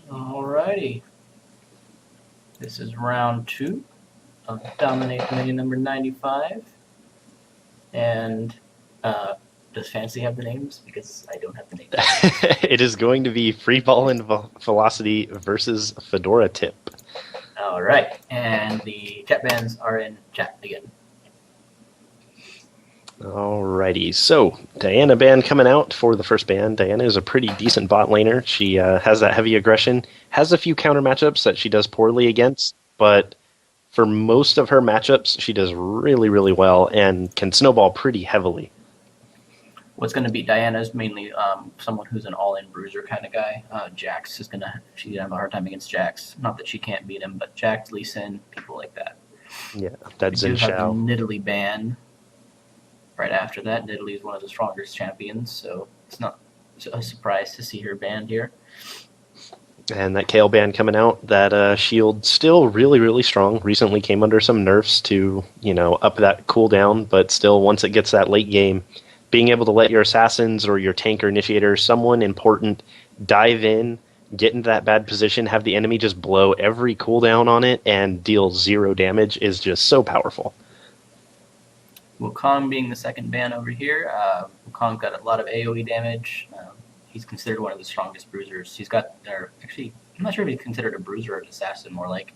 Alrighty. This is round 2 of DominateDominion number 95. And does Fantasy have the names? Because I don't have the names. It is going to be Freeballingvelocity versus Fedora Tip. Alright, and the chat bans are in chat again. Alrighty, so Diana ban coming out for the first ban. Diana is a pretty decent bot laner. She has that heavy aggression, has a few counter matchups that she does poorly against, but for most of her matchups, she does really, really well and can snowball pretty heavily. What's going to beat Diana is mainly someone who's an all-in bruiser kind of guy. Jax is she's going to have a hard time against Jax. Not that she can't beat him, but Jax, Lee Sin, people like that. Yeah, that's we do have Zhao. the Nidalee ban. Right after that, Nidalee is one of the strongest champions, so it's not a surprise to see her banned here. And that Kayle ban coming out, that shield still really, really strong. Recently came under some nerfs to, up that cooldown, but still, once it gets that late game, being able to let your assassins or your tank or initiator, someone important, dive in, get into that bad position, have the enemy just blow every cooldown on it, and deal 0 damage is just so powerful. Wukong being the second ban over here. Wukong got a lot of AoE damage. He's considered one of the strongest bruisers. Actually, I'm not sure if he's considered a bruiser or an assassin, more like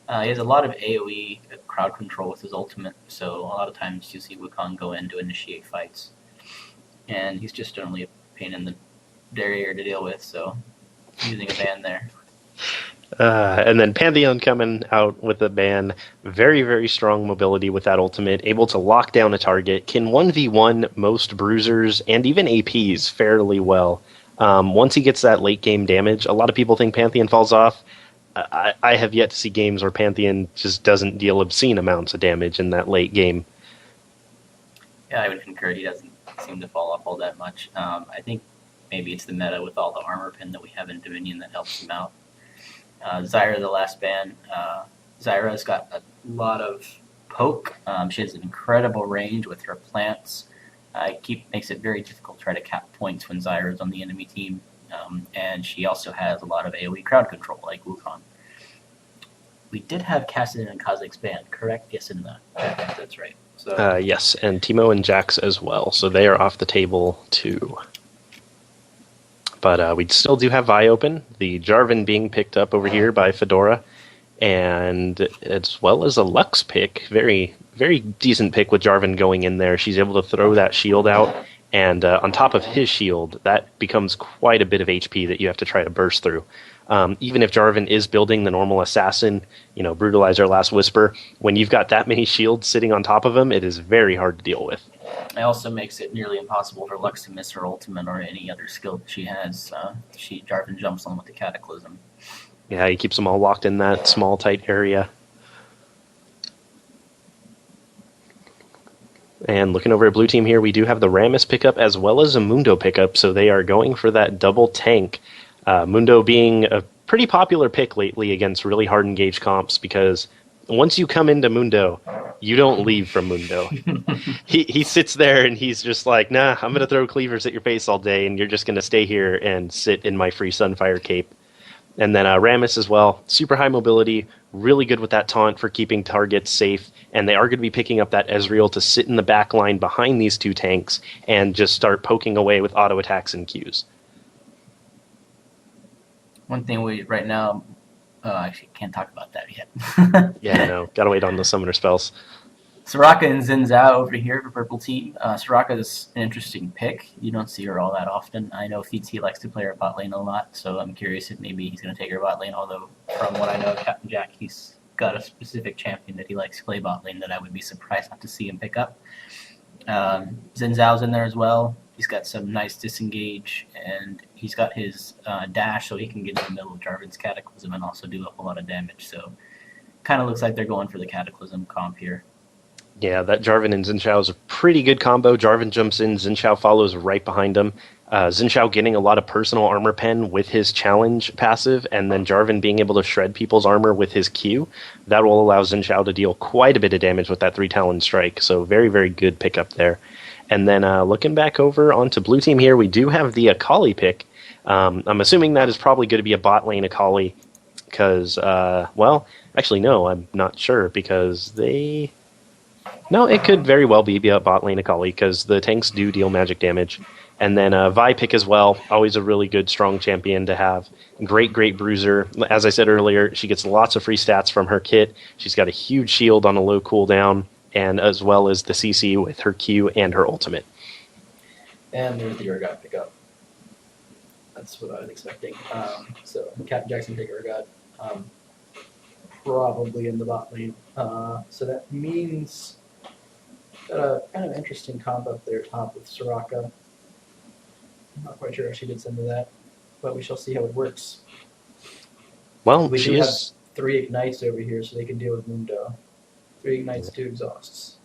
he has a lot of AoE crowd control with his ultimate, so a lot of times you see Wukong go in to initiate fights. And he's just generally a pain in the derriere to deal with, so using a ban there. And then Pantheon coming out with a ban. Very, very strong mobility with that ultimate. Able to lock down a target. Can 1v1 most bruisers and even APs fairly well. Once he gets that late game damage, a lot of people think Pantheon falls off. I have yet to see games where Pantheon just doesn't deal obscene amounts of damage in that late game. Yeah, I would concur. He doesn't seem to fall off all that much. I think maybe it's the meta with all the armor pin that we have in Dominion that helps him out. Zyra, the last ban. Zyra's got a lot of poke. She has an incredible range with her plants. Makes it very difficult to try to cap points when Zyra's on the enemy team. And she also has a lot of AoE crowd control, like Wukong. We did have Kassadin and Kha'Zix banned, correct? Yes, in the chat, that's right. So, yes, and Teemo and Jax as well, so they are off the table too. But we still do have Vi open, the Jarvan being picked up over here by Fedora, and as well as a Lux pick, very, very decent pick with Jarvan going in there. She's able to throw that shield out, and on top of his shield, that becomes quite a bit of HP that you have to try to burst through. Even if Jarvan is building the normal assassin, Brutalizer, Last Whisper, when you've got that many shields sitting on top of him, it is very hard to deal with. It also makes it nearly impossible for Lux to miss her ultimate or any other skill that she has. Jarvan jumps on with the Cataclysm. Yeah, he keeps them all locked in that small, tight area. And looking over at blue team here, we do have the Rammus pickup as well as a Mundo pickup, so they are going for that double tank. Mundo being a pretty popular pick lately against really hard engaged comps, because once you come into Mundo, you don't leave from Mundo. He sits there and he's just like, nah, I'm going to throw cleavers at your face all day, and you're just going to stay here and sit in my free Sunfire cape. And then Rammus as well, super high mobility, really good with that taunt for keeping targets safe, and they are going to be picking up that Ezreal to sit in the back line behind these two tanks and just start poking away with auto attacks and Qs. One thing right now, actually can't talk about that yet. Yeah, no, gotta wait on the summoner spells. Soraka and Zhao over here for purple team. Soraka is an interesting pick. You don't see her all that often. I know FT likes to play her bot lane a lot, so I'm curious if maybe he's going to take her bot lane, although from what I know of Captain Jack, he's got a specific champion that he likes to play bot lane that I would be surprised not to see him pick up. Zhao's in there as well. He's got some nice disengage, and he's got his dash, so he can get in the middle of Jarvan's Cataclysm and also do a whole lot of damage. So kind of looks like they're going for the Cataclysm comp here. Yeah, that Jarvan and Xin Zhao is a pretty good combo. Jarvan jumps in, Xin Zhao follows right behind him. Xin Zhao getting a lot of personal armor pen with his challenge passive, and then Jarvan being able to shred people's armor with his Q. That will allow Xin Zhao to deal quite a bit of damage with that 3 Talon strike, so very, very good pickup there. And then looking back over onto blue team here, we do have the Akali pick. I'm assuming that is probably going to be a bot lane Akali because, well, actually, no, I'm not sure because they... No, it could very well be a bot lane Akali because the tanks do deal magic damage. And then Vi pick as well, always a really good, strong champion to have. Great bruiser. As I said earlier, she gets lots of free stats from her kit. She's got a huge shield on a low cooldown, and as well as the CC with her Q and her ultimate. And there's the Urgot pickup. That's what I was expecting. So Captain Jackson pick Urgot. Probably in the bot lane. So that means got a kind of interesting comp up there top with Soraka. I'm not quite sure how she gets into that, but we shall see how it works. Well, We she do have is... 3 ignites over here, so they can deal with Mundo. 3 ignites, 2 exhausts.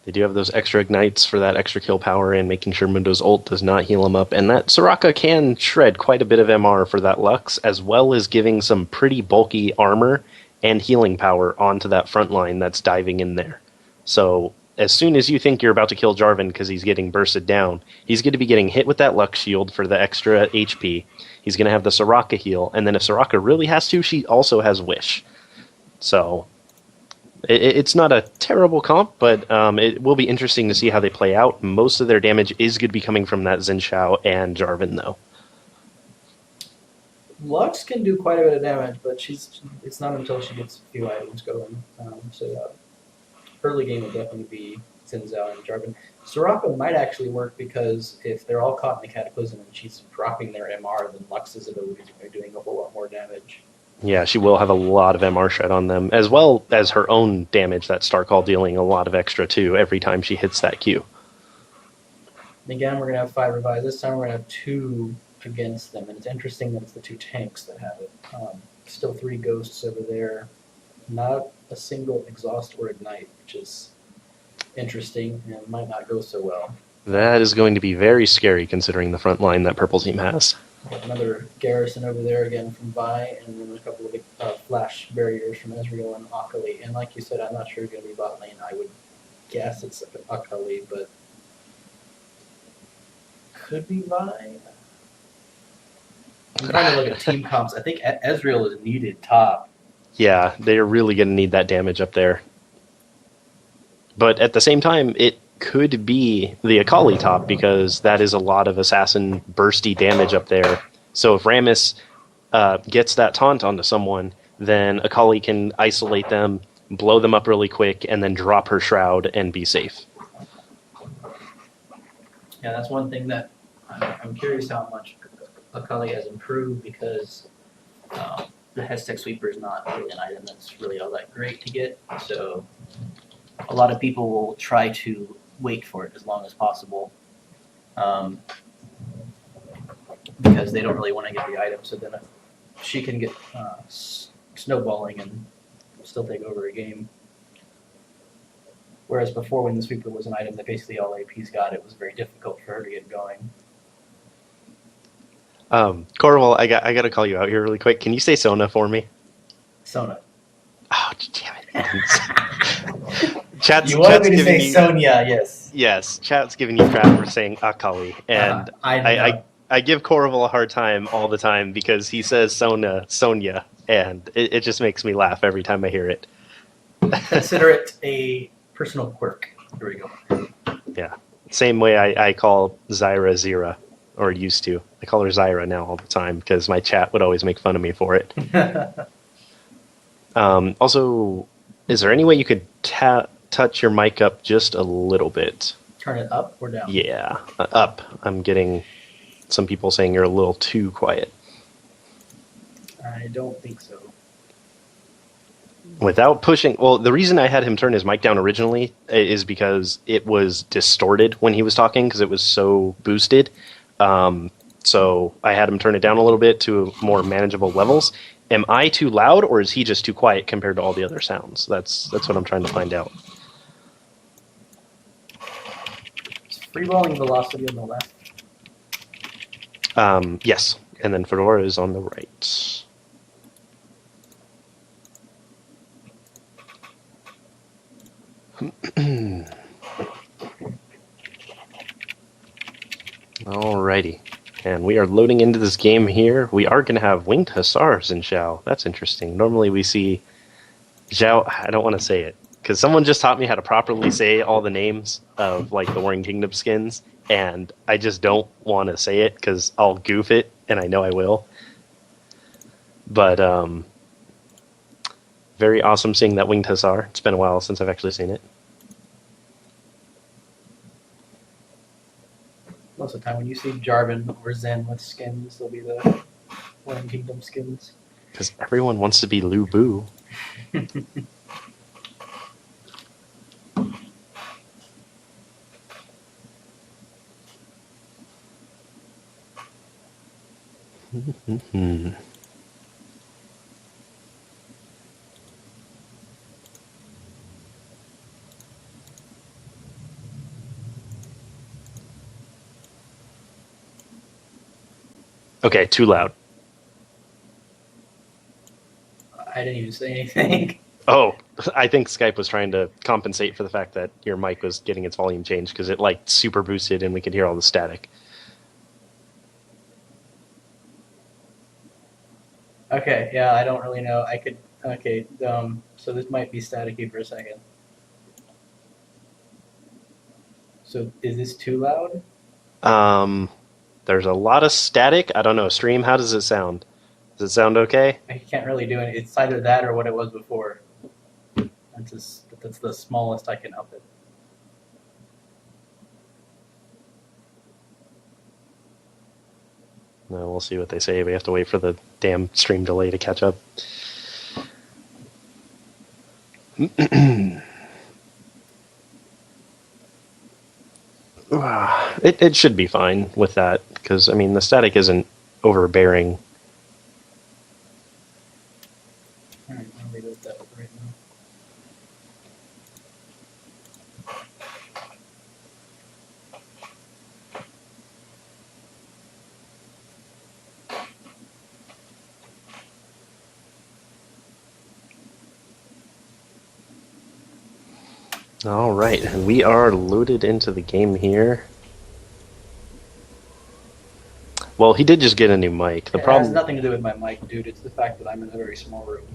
They do have those extra ignites for that extra kill power and making sure Mundo's ult does not heal him up. And that Soraka can shred quite a bit of MR for that Lux, as well as giving some pretty bulky armor and healing power onto that front line that's diving in there. So as soon as you think you're about to kill Jarvan because he's getting bursted down, he's going to be getting hit with that Lux shield for the extra HP. He's going to have the Soraka heal, and then if Soraka really has to, she also has Wish. So it's not a terrible comp, but it will be interesting to see how they play out. Most of their damage is going to be coming from that Zhao and Jarvan, though. Lux can do quite a bit of damage, but it's not until she gets a few items going. Early game will definitely be Zhao and Jarvan. Soraka might actually work because if they're all caught in the Cataclysm and she's dropping their MR, then Lux's abilities are doing a whole lot more damage. Yeah, she will have a lot of MR shred on them, as well as her own damage that Star Call dealing a lot of extra too every time she hits that Q. And again, we're going to have 5 revives. This time we're going to have 2 against them, and it's interesting that it's the 2 tanks that have it. Still 3 ghosts over there. Not a single exhaust or ignite, which is interesting and might not go so well. That is going to be very scary considering the front line that purple team has. Another garrison over there again from Vi, and then a couple of big flash barriers from Ezreal and Akali. And like you said, I'm not sure it's going to be bot lane. I would guess it's Akali, but could be Vi. I'm trying to look at team comps. I think Ezreal is needed top. Yeah, they're really going to need that damage up there. But at the same time, it could be the Akali top because that is a lot of assassin bursty damage up there. So if Rammus gets that taunt onto someone, then Akali can isolate them, blow them up really quick, and then drop her shroud and be safe. Yeah, that's one thing that I'm curious how much Akali has improved because the Hextech Sweeper is not really an item that's really all that great to get. So a lot of people will try to wait for it as long as possible because they don't really want to get the item. So then she can get snowballing and still take over a game. Whereas before, when the Sweeper was an item that basically all APs got, it was very difficult for her to get going. Koravel, I got to call you out here really quick. Can you say Sona for me? Sona. Oh, damn it. Chat's You wanted me to giving say you, Sonya, yes. Yes, chat's giving you crap for saying Akali. And I give Koravel a hard time all the time because he says Sonya, and it just makes me laugh every time I hear it. Consider it a personal quirk. Here we go. Yeah. Same way I call Zyra, or used to. I call her Zyra now all the time because my chat would always make fun of me for it. Also, is there any way you could touch your mic up just a little bit? Turn it up or down? Yeah, up. I'm getting some people saying you're a little too quiet. I don't think so. Without pushing... Well, the reason I had him turn his mic down originally is because it was distorted when he was talking because it was so boosted. So I had him turn it down a little bit to more manageable levels. Am I too loud, or is he just too quiet compared to all the other sounds? That's what I'm trying to find out. Is Freeballingvelocity on the left? Yes, and then Fedora is on the right. And we are loading into this game here. We are going to have winged hussars in Zhao. That's interesting. Normally we see Zhao, I don't want to say it, because someone just taught me how to properly say all the names of like the Warring Kingdom skins, and I just don't want to say it because I'll goof it, and I know I will. But very awesome seeing that winged hussar. It's been a while since I've actually seen it. Most of the time when you see Jarvan or Zen with skins, they'll be the Warring Kingdom skins. Because everyone wants to be Lu Bu. Okay, too loud. I didn't even say anything. Oh, I think Skype was trying to compensate for the fact that your mic was getting its volume changed because it like super boosted and we could hear all the static. Okay, yeah, I don't really know. I could. Okay, so this might be staticky for a second. So is this too loud? There's a lot of static. I don't know. Stream, how does it sound? Does it sound okay? I can't really do it. It's either that or what it was before. That's the smallest I can up it. No, we'll see what they say. We have to wait for the damn stream delay to catch up. It should be fine with that, because, I mean, the static isn't overbearing. Alright, I'll leave it at that right now. All right, and we are loaded into the game here. Well, he did just get a new mic. The It problem has nothing to do with my mic, dude. It's the fact that I'm in a very small room.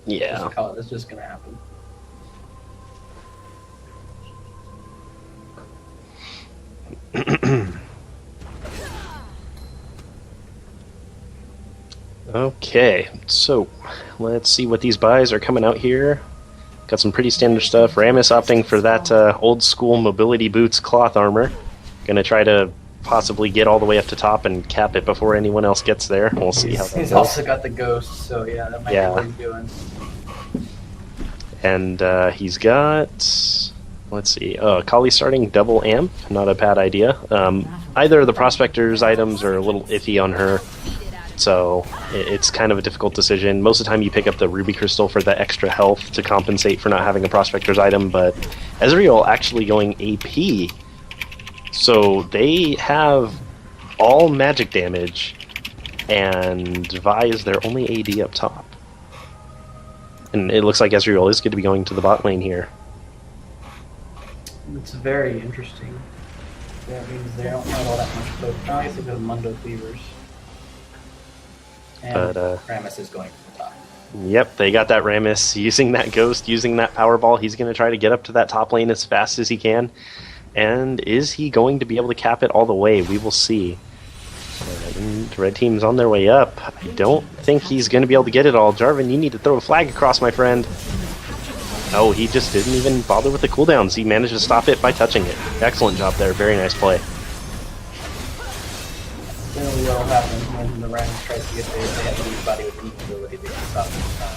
Yeah. It's just gonna happen. Okay, so let's see what these buys are coming out here. Got some pretty standard stuff. Rammus opting for that old school mobility boots cloth armor. Gonna try to possibly get all the way up to top and cap it before anyone else gets there. We'll see how that He's goes. also got the ghost, so yeah, that might be what he's doing. And he's got, let's see, Akali starting double amp. Not a bad idea. Either of the prospector's items are a little iffy on her, so it's kind of a difficult decision. Most of the time you pick up the ruby crystal for that extra health to compensate for not having a prospector's item, but Ezreal actually going AP. So they have all magic damage, and Vi is their only AD up top. And it looks like Ezreal is going to be going to the bot lane here. It's very interesting. That means they don't have all that much focus. I guess they go Mundo Cleavers. And But, Rammus is going to the top. Yep, they got that Rammus using that Ghost, using that Powerball. He's going to try to get up to that top lane as fast as he can. And is he going to be able to cap it all the way? We will see. And the red team's on their way up. I don't think he's going to be able to get it all. Jarvan, you need to throw a flag across, my friend. Oh, he just didn't even bother with the cooldowns. He managed to stop it by touching it. Excellent job there. Very nice play. Generally what will happen when the Rammus tries to get there, they have anybody with any ability they can stop this time.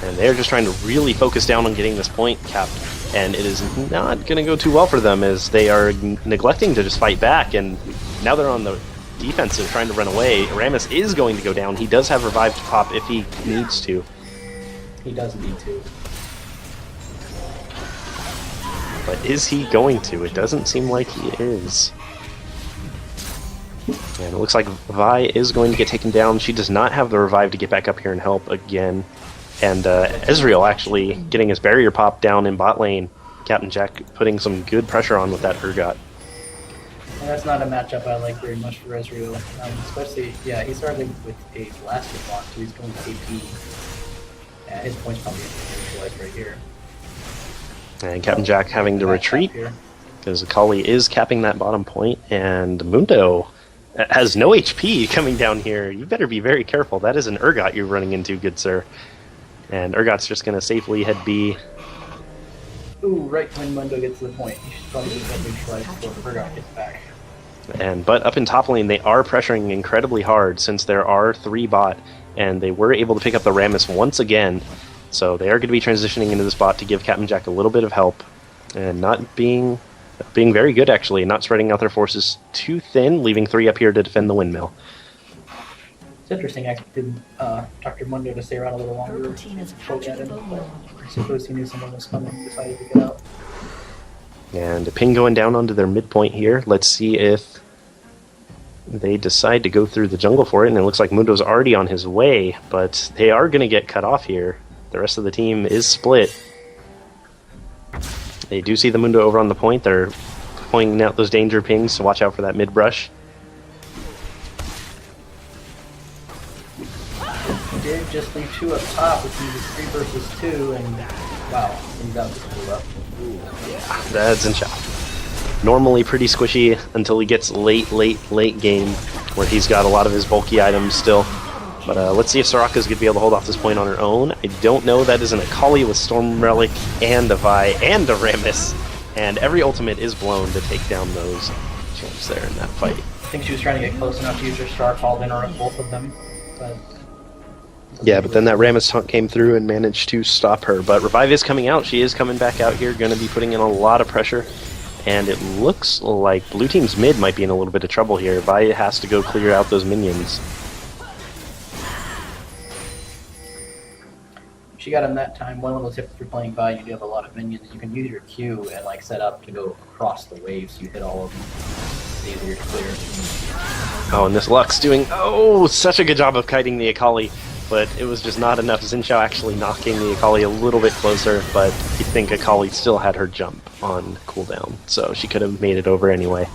And they're just trying to really focus down on getting this point capped. And it is not going to go too well for them as they are neglecting to just fight back. And now they're on the defensive trying to run away. Rammus is going to go down. He does have revive to pop if he needs to. He does need to. But is he going to? It doesn't seem like he is. And it looks like Vi is going to get taken down. She does not have the revive to get back up here and help again. And Ezreal actually getting his barrier pop down in bot lane. Captain Jack putting some good pressure on with that Urgot. And that's not a matchup I like very much for Ezreal. Especially, yeah, he started with a Blasted block, so he's going AP. Yeah, his point's probably neutralized right here. And Captain Jack having to retreat because Akali is capping that bottom point, and Mundo has no HP coming down here. You better be very careful. That is an Urgot you're running into, good sir. And Urgot's just going to safely head B. Ooh, right when Mundo gets to the point. He should probably just get neutralized before Urgot gets back. But up in top lane, they are pressuring incredibly hard since there are 3 bot, and they were able to pick up the Rammus once again. So they are going to be transitioning into this bot to give Captain Jack a little bit of help, and not being very good actually, not spreading out their forces too thin, leaving 3 up here to defend the windmill. It's interesting. I expected Dr. Mundo to stay around a little longer. Poke at him, but I suppose he knew someone was coming and decided to get out. And a ping going down onto their midpoint here. Let's see if they decide to go through the jungle for it, and it looks like Mundo's already on his way, but they are going to get cut off here. The rest of the team is split. They do see the Mundo over on the point. They're pointing out those danger pings, so watch out for that mid-brush. Did just leave 2 up top, which means it's 3 versus 2, and wow, things out just blew up. Yeah, that's Zhao. Normally pretty squishy until he gets late game, where he's got a lot of his bulky items still. But let's see if Soraka's going to be able to hold off this point on her own. I don't know. That is an Akali with Storm Relic and a Vi and a Rammus. And every ultimate is blown to take down those champs there in that fight. I think she was trying to get close enough to use her star called in on both of them. But yeah, but then that Rammus taunt came through and managed to stop her. But Revive is coming out. She is coming back out here, going to be putting in a lot of pressure. And it looks like blue team's mid might be in a little bit of trouble here. Vi has to go clear out those minions. she got him that time. One little tip if you're playing Vi, you do have a lot of minions. You can use your Q and like set up to go across the waves. So you hit all of them. It's easier to clear. Oh, and this Lux doing such a good job of kiting the Akali, but it was just not enough. Zhao actually knocking the Akali a little bit closer, but you think Akali still had her jump on cooldown, so she could have made it over anyway.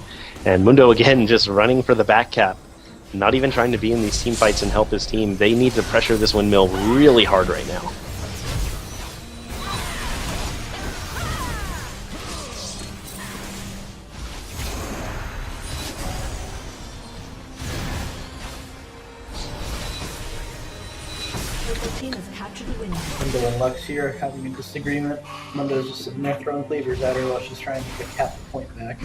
And Mundo again just running for the back cap, not even trying to be in these team fights and help his team. They need to pressure this windmill really hard right now. Mundo and Lux here having a disagreement. Mundo's just sitting there throwing cleavers at her while she's trying to cap the point back.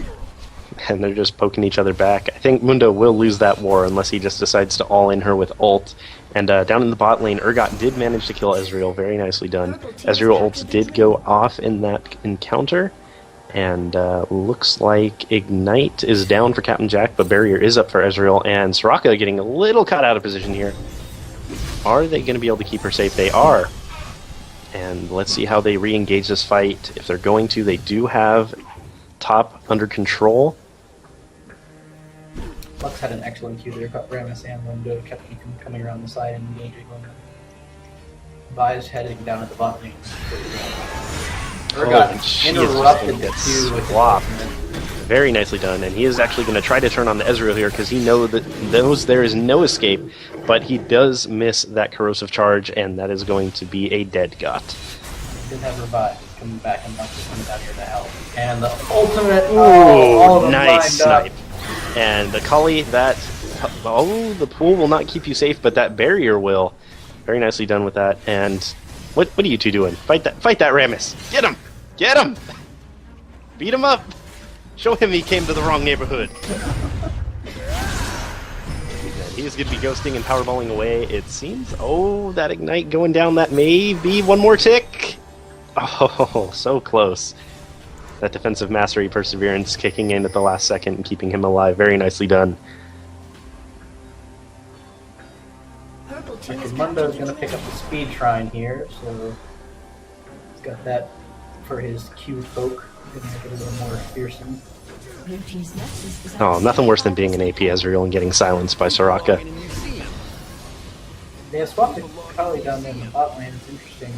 And they're just poking each other back. I think Mundo will lose that war unless he just decides to all-in her with ult. And down in the bot lane, Urgot did manage to kill Ezreal. Very nicely done. Ezreal ults did go off in that encounter. And looks like Ignite is down for Captain Jack, but Barrier is up for Ezreal. And Soraka getting a little caught out of position here. Are they going to be able to keep her safe? They are. And let's see how they re-engage this fight. If they're going to, they do have top under control. Lux had an excellent Q there, cut Rammus and Mundo, kept him coming around the side and engaging Mundo. Vi's heading down at the bot lane. Urgot interrupted the Q with flop. Very nicely done, and he is actually going to try to turn on the Ezreal here because he knows there is no escape, but he does miss that corrosive charge, and that is going to be a dead got. He did have Revive coming back, and Lux is coming down here to help. And the ultimate, all of them nice snipe. And Akali, the pool will not keep you safe, but that barrier will. Very nicely done with that. And what are you two doing? Fight that Rammus! Get him! Get him! Beat him up! Show him he came to the wrong neighborhood. He's going to be ghosting and powerballing away. It seems. Oh, that Ignite going down. That may be one more tick. Oh, so close. That defensive mastery perseverance kicking in at the last second and keeping him alive. Very nicely done. Mundo's going to pick up the speed shrine here, so he's got that for his Q poke. Gonna make it a little more fearsome. Oh, nothing worse than being an AP Ezreal and getting silenced by Soraka. They have swapped Akali down there in the bot lane. It's interesting.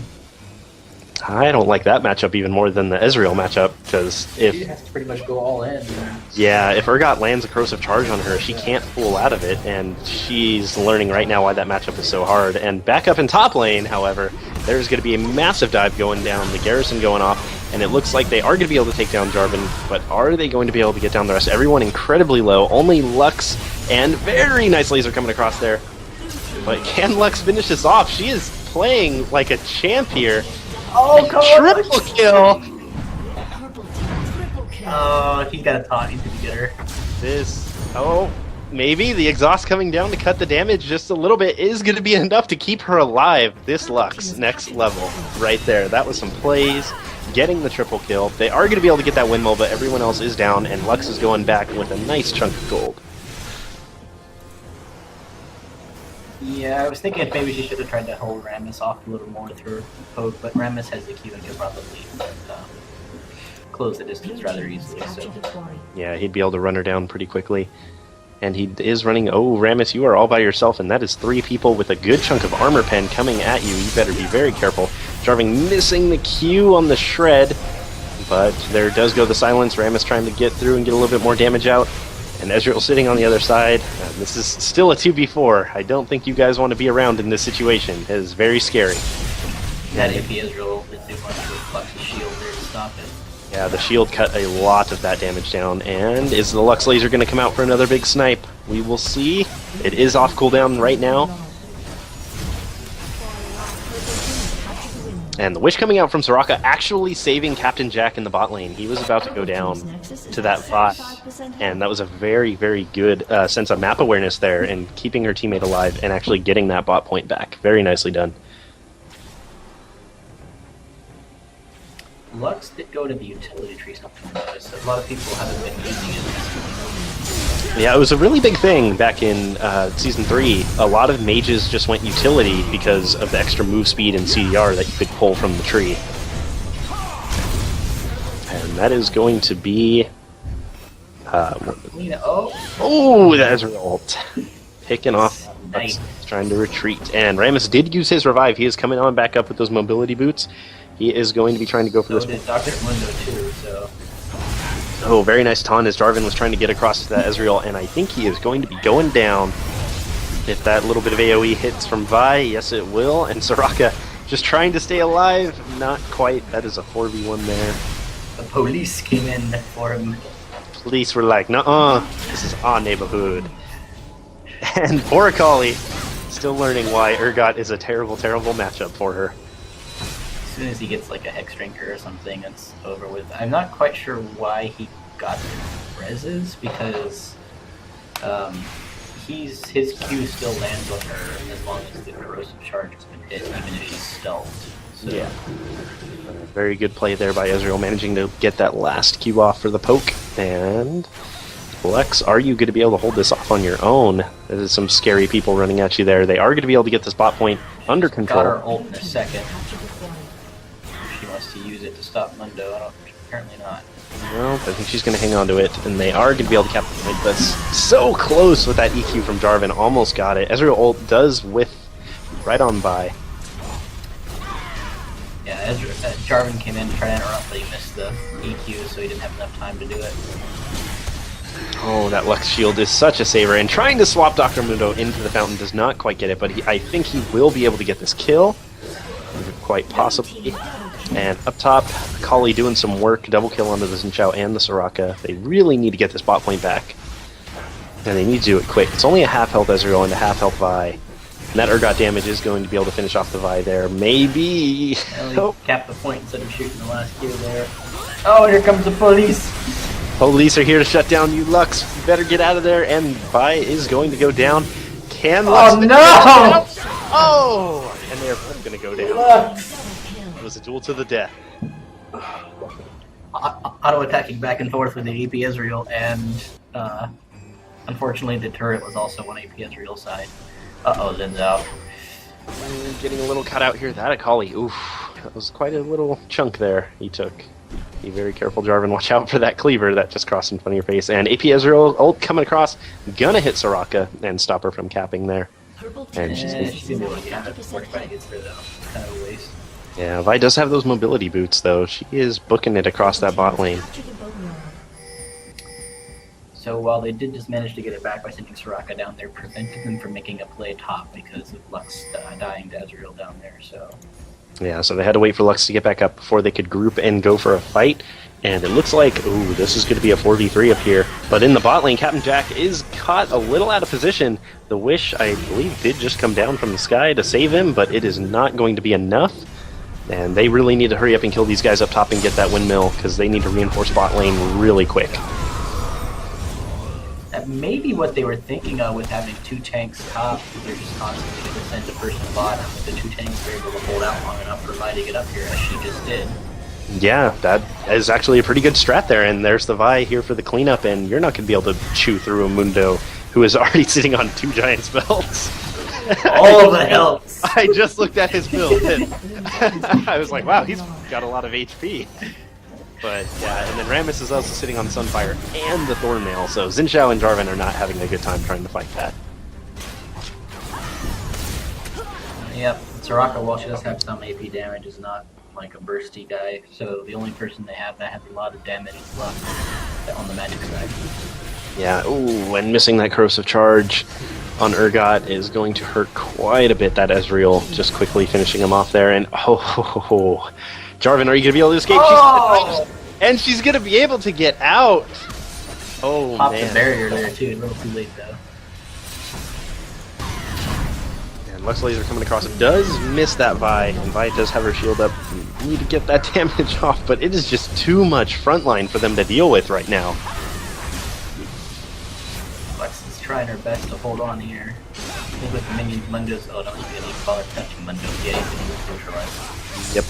I don't like that matchup even more than the Ezreal matchup, because She if has to pretty much go all in. if Urgot lands a corrosive charge on her, she can't pull out of it, and she's learning right now why that matchup is so hard. And back up in top lane, however, there's going to be a massive dive going down, the Garrison going off, and it looks like they are going to be able to take down Jarvan, but are they going to be able to get down the rest? Everyone incredibly low, only Lux, and very nice laser coming across there. But can Lux finish this off? She is playing like a champ here. Oh, come on! Triple kill! Oh, he's got a taunt. He's gonna get her. Maybe the exhaust coming down to cut the damage just a little bit is going to be enough to keep her alive. This Lux, next level, right there. That was some plays, getting the triple kill. They are going to be able to get that windmill, but everyone else is down, and Lux is going back with a nice chunk of gold. Yeah, I was thinking if maybe she should have tried to hold Rammus off a little more with her poke, but Rammus has the Q and could probably close the distance rather easily. So Yeah, he'd be able to run her down pretty quickly. And he is running... Oh, Rammus, you are all by yourself, and that is 3 people with a good chunk of armor pen coming at you. You better be very careful. Jarvan missing the Q on the shred, but there does go the silence. Rammus trying to get through and get a little bit more damage out. And Ezreal sitting on the other side. This is still a 2v4. I don't think you guys want to be around in this situation. It is very scary. that AP Ezreal didn't do much with Flux's shield there to stop it. Yeah, the shield cut a lot of that damage down. And is the Lux laser going to come out for another big snipe? We will see. It is off cooldown right now. And the wish coming out from Soraka actually saving Captain Jack in the bot lane. He was about to go down to that bot. And that was a very, very good sense of map awareness there and keeping her teammate alive and actually getting that bot point back. Very nicely done. Lux did go to the utility tree something noticed. A lot of people haven't been using it. Yeah, it was a really big thing back in Season 3. A lot of mages just went utility because of the extra move speed and CDR that you could pull from the tree. And that is going to be... oh, that is ult. Picking off. Nice. Trying to retreat. And Rammus did use his revive. He is coming on back up with those mobility boots. He is going to be trying to go for so this. Did Dr. Mundo too, so... Oh, very nice taunt as Jarvan was trying to get across to that Ezreal, and I think he is going to be going down. If that little bit of AoE hits from Vi, yes it will, and Soraka just trying to stay alive. Not quite. That is a 4v1 there. The police came in for him. Police were like, nuh-uh, this is our neighborhood. And poor Akali, still learning why Urgot is a terrible, terrible matchup for her. As soon as he gets like a Hex Drinker or something, it's over with. I'm not quite sure why he got the reses, because his Q still lands on her as long as the corrosive charge has been hit, even if she's stealthed. So. Yeah. Very good play there by Ezreal, managing to get that last Q off for the poke. And Lex, are you going to be able to hold this off on your own? There's some scary people running at you there. They are going to be able to get this bot point under control. Got her ult in a second. She wants to use it to stop Mundo. Apparently not. Well, I think she's going to hang on to it, and they are going to be able to capture the point. But so close with that EQ from Jarvan. Almost got it. Ezreal ult does whiff right on by. Yeah, Jarvan came in to try to interrupt, but he missed the EQ, so he didn't have enough time to do it. Oh, that Lux shield is such a saver, and trying to swap Dr. Mundo into the fountain does not quite get it, but I think he will be able to get this kill, quite possibly. And up top, Akali doing some work, double kill onto the Zhao and the Soraka. They really need to get this bot point back, and they need to do it quick. It's only a half health Ezreal and a half health Vi, and that Urgot damage is going to be able to finish off the Vi there. Maybe. Well, he capped the point instead of shooting the last Q there. Oh, here comes the police! Police are here to shut down you, Lux. You better get out of there, and Vi is going to go down. Can Lux... Oh, no! Oh! And they're both going to go down. Lux! It was a duel to the death. Auto-attacking back and forth with the AP Ezreal, and unfortunately the turret was also on AP Ezreal's side. Uh-oh, Zin's out. Getting a little cut out here. That Akali, oof. That was quite a little chunk there he took. Be very careful, Jarvan. Watch out for that cleaver that just crossed in front of your face. And AP Ezreal ult coming across. Gonna hit Soraka and stop her from capping there. And she's gonna be able to cap it before fight gets her, though. Kind of a waste. Yeah, Vi does have those mobility boots, though. She is booking it across that bot lane. So while they did just manage to get it back by sending Soraka down there, prevented them from making a play top because of Lux dying to Ezreal down there. So Yeah, so they had to wait for Lux to get back up before they could group and go for a fight. And it looks like, ooh, this is going to be a 4v3 up here. But in the bot lane, Captain Jack is caught a little out of position. The Wish, I believe, did just come down from the sky to save him, but it is not going to be enough. And they really need to hurry up and kill these guys up top and get that windmill, because they need to reinforce bot lane really quick. that may be what they were thinking of with having 2 tanks top, because they're just constantly going to send the person bottom. If the 2 tanks are able to hold out long enough for Vi to get up here, as she just did. Yeah, that is actually a pretty good strat there, and there's the Vi here for the cleanup, and you're not going to be able to chew through a Mundo who is already sitting on 2 giant spells. All the helps! I just looked at his build, and I was like, wow, he's got a lot of HP. But yeah, and then Rammus is also sitting on Sunfire and the Thornmail, so Zhao and Jarvan are not having a good time trying to fight that. Yep, Soraka, while she does have some AP damage, is not like a bursty guy, so the only person they have that has a lot of damage is Lux on the magic side. Yeah, ooh, and missing that corrosive charge on Urgot is going to hurt quite a bit. That Ezreal just quickly finishing him off there, and Jarvan, are you going to be able to escape? Oh! And she's going to be able to get out! Oh, Popped man. the barrier there too, a little too late though. And Lux Laser coming across it does miss that Vi, and Vi does have her shield up. You need to get that damage off, but it is just too much frontline for them to deal with right now. Lux is trying her best to hold on here. I think with the minions, Mundo's... Oh, don't really bother touching Mundo. Yeah, he's going to neutralize. Yep.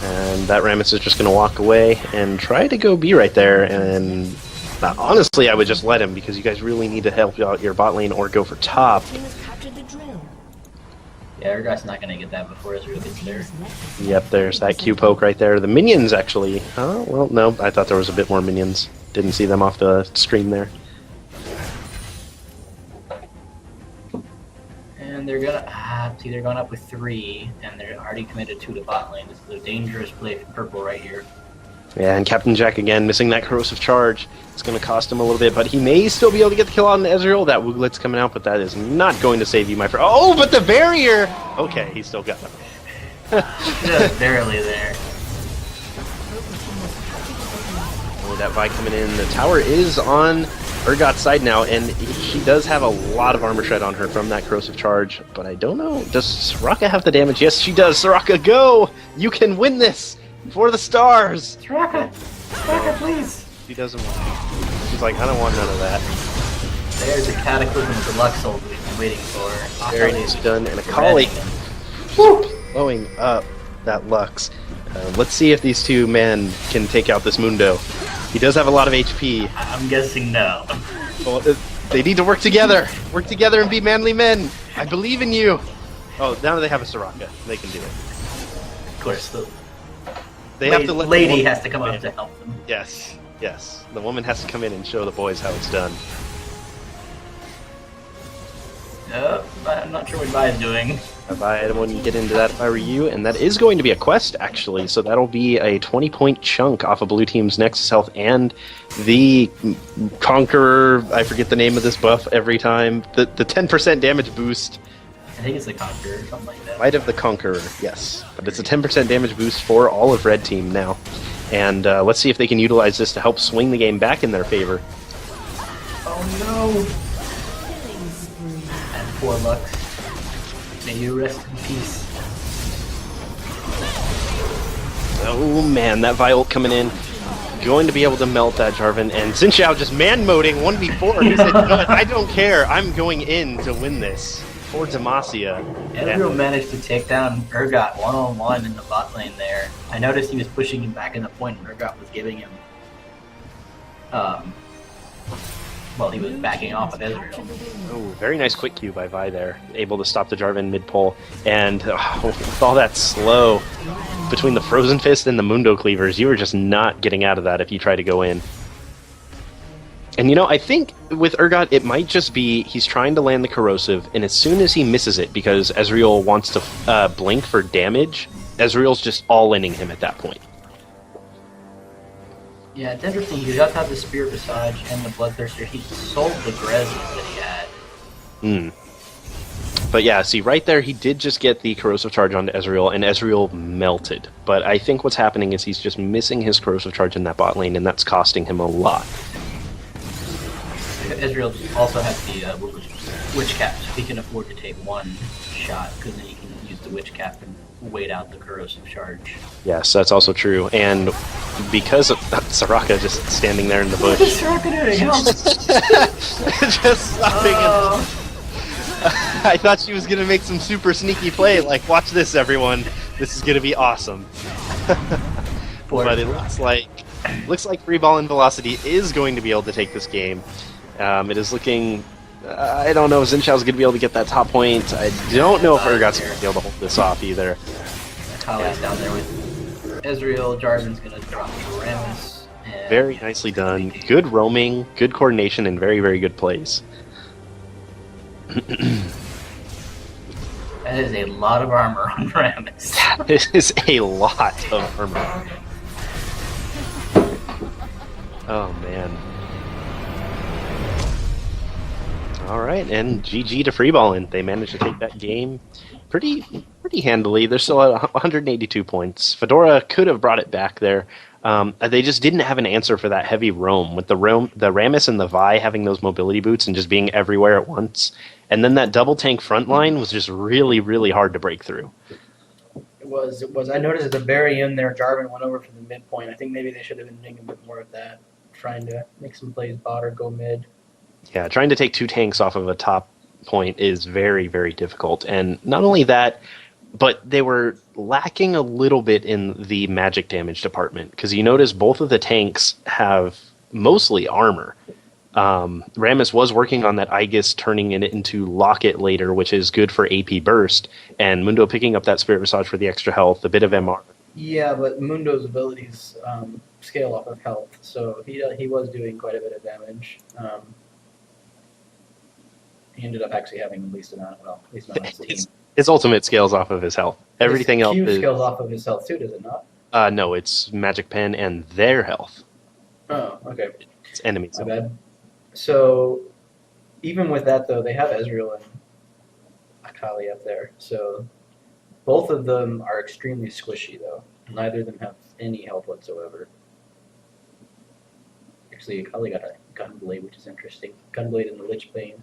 And that Rammus is just going to walk away and try to go B right there, and honestly, I would just let him, because you guys really need to help out your bot lane or go for top. Yeah, Urgot's not going to get that before Ezreal gets there. Yep, there's that Q poke right there. The minions, actually. Oh, well, no, I thought there was a bit more minions. Didn't see them off the screen there. And they're gonna see they're going up with 3, and they're already committed 2 to bot lane. This is a dangerous play for purple right here. Yeah, and Captain Jack again missing that corrosive charge. It's going to cost him a little bit, but he may still be able to get the kill on Ezreal. That Wooglet's coming out, but that is not going to save you, my friend. Oh, but the barrier! Okay, he still got him. Just barely there. Oh, that Vi coming in. The tower is on Urgot's side now, and she does have a lot of armor shred on her from that corrosive charge, but I don't know. Does Soraka have the damage? Yes, she does. Soraka, go! You can win this! For the stars! Soraka! Soraka, please! She doesn't want. She's like, I don't want none of that. There's a cataclysm of the Lux ult we've been waiting for. Very Akali nice done, and Akali blowing up that Lux. Let's see if these 2 men can take out this Mundo. He does have a lot of HP. I'm guessing no. Well, they need to work together. Work together and be manly men. I believe in you. Oh, now they have a Soraka. They can do it. Of course, the They have to let lady the has to come up to help them. Yes, yes. The woman has to come in and show the boys how it's done. I'm not sure what Vi is doing. I wouldn't get into that if I were you, and that is going to be a quest, actually, so that'll be a 20-point chunk off of Blue Team's Nexus Health and the Conqueror, I forget the name of this buff every time, the 10% damage boost. I think it's the Conqueror or something like that. Might have the Conqueror, yes. But it's a 10% damage boost for all of Red Team now. And let's see if they can utilize this to help swing the game back in their favor. Oh no! And poor Lux. May you rest in peace. Oh man, that Violet coming in. Going to be able to melt that Jarvan. And Zhao just man-moding 1v4. He said, I don't care, I'm going in to win this. For Demacia. Ezreal managed to take down Urgot one-on-one in the bot lane there. I noticed he was pushing him back in the point and Urgot was giving him well, he was backing off of Ezreal. Oh, very nice quick Q by Vi there. Able to stop the Jarvan mid-pole. And with all that slow between the Frozen Fist and the Mundo Cleavers, you were just not getting out of that if you try to go in. And you know, I think with Urgot, it might just be he's trying to land the corrosive, and as soon as he misses it, because Ezreal wants to blink for damage, Ezreal's just all-inning him at that point. Yeah, it's interesting. He does have the Spirit Visage and the Bloodthirster. He sold the Grezmas that he had. But yeah, see, right there, he did just get the Corrosive Charge onto Ezreal, and Ezreal melted. But I think what's happening is he's just missing his Corrosive Charge in that bot lane, and that's costing him a lot. Ezreal also has the Witch Cap, so he can afford to take one shot, because then he can use the Witch Cap and wait out the Corrosive Charge. Yes, that's also true. And because of Soraka just standing there in the bush. What is Soraka doing? Help! Just stopping I thought she was going to make some super sneaky play, like, watch this, everyone. This is going to be awesome. But it looks like Freeballingvelocity is going to be able to take this game. It is looking... I don't know if Xin Shao's going to be able to get that top point. I don't know if Urgot's going to be able to hold this off either. Kayle's down there with Ezreal. Jarvan's going to drop the Rammus. Very nicely done. Good roaming, good coordination, and very, very good plays. That is a lot of armor on Rammus. That is a lot of armor. Oh, man. Alright, and GG to Freeballin'. They managed to take that game pretty handily. They're still at 182 points. Fedora could have brought it back there. They just didn't have an answer for that heavy roam. With the Rammus and the Vi having those mobility boots and just being everywhere at once. And then that double tank front line was just really, really hard to break through. It was. I noticed at the very end there, Jarvan went over for the midpoint. I think maybe they should have been doing a bit more of that, trying to make some plays bot or go mid. Yeah, trying to take two tanks off of a top point is very, very difficult. And not only that, but they were lacking a little bit in the magic damage department. Because you notice both of the tanks have mostly armor. Rammus was working on that Aegis, turning it into Locket later, which is good for AP burst. And Mundo picking up that Spirit Visage for the extra health, a bit of MR. Yeah, but Mundo's abilities scale off of health. So he was doing quite a bit of damage. He ended up actually having the least amount on his team. His ultimate scales off of his health. Everything else Q scales off of his health too, does it not? No, it's Magic Pen and their health. Oh, okay. It's enemies. My bad. So, even with that though, they have Ezreal and Akali up there. So, both of them are extremely squishy though. Neither of them have any health whatsoever. Actually, Akali got a Gunblade, which is interesting. Gunblade in the Lich Bane.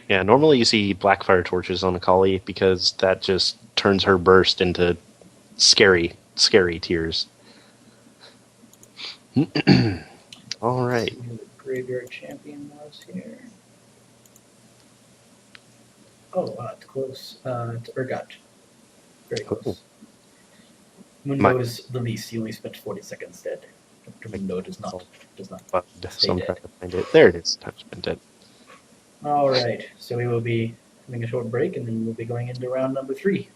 Yeah, normally you see Blackfire torches on Akali because that just turns her burst into scary, scary tears. All right. See who the Graveyard Champion was here. Oh, wow, it's close. It's Urgot. Very close. Oh. Mundo is the least. He only spent 40 seconds dead. Dr. Mundo does not. So I'm trying to find it. There it is. Touch been dead. All right, so we will be having a short break, and then we'll be going into round number 3.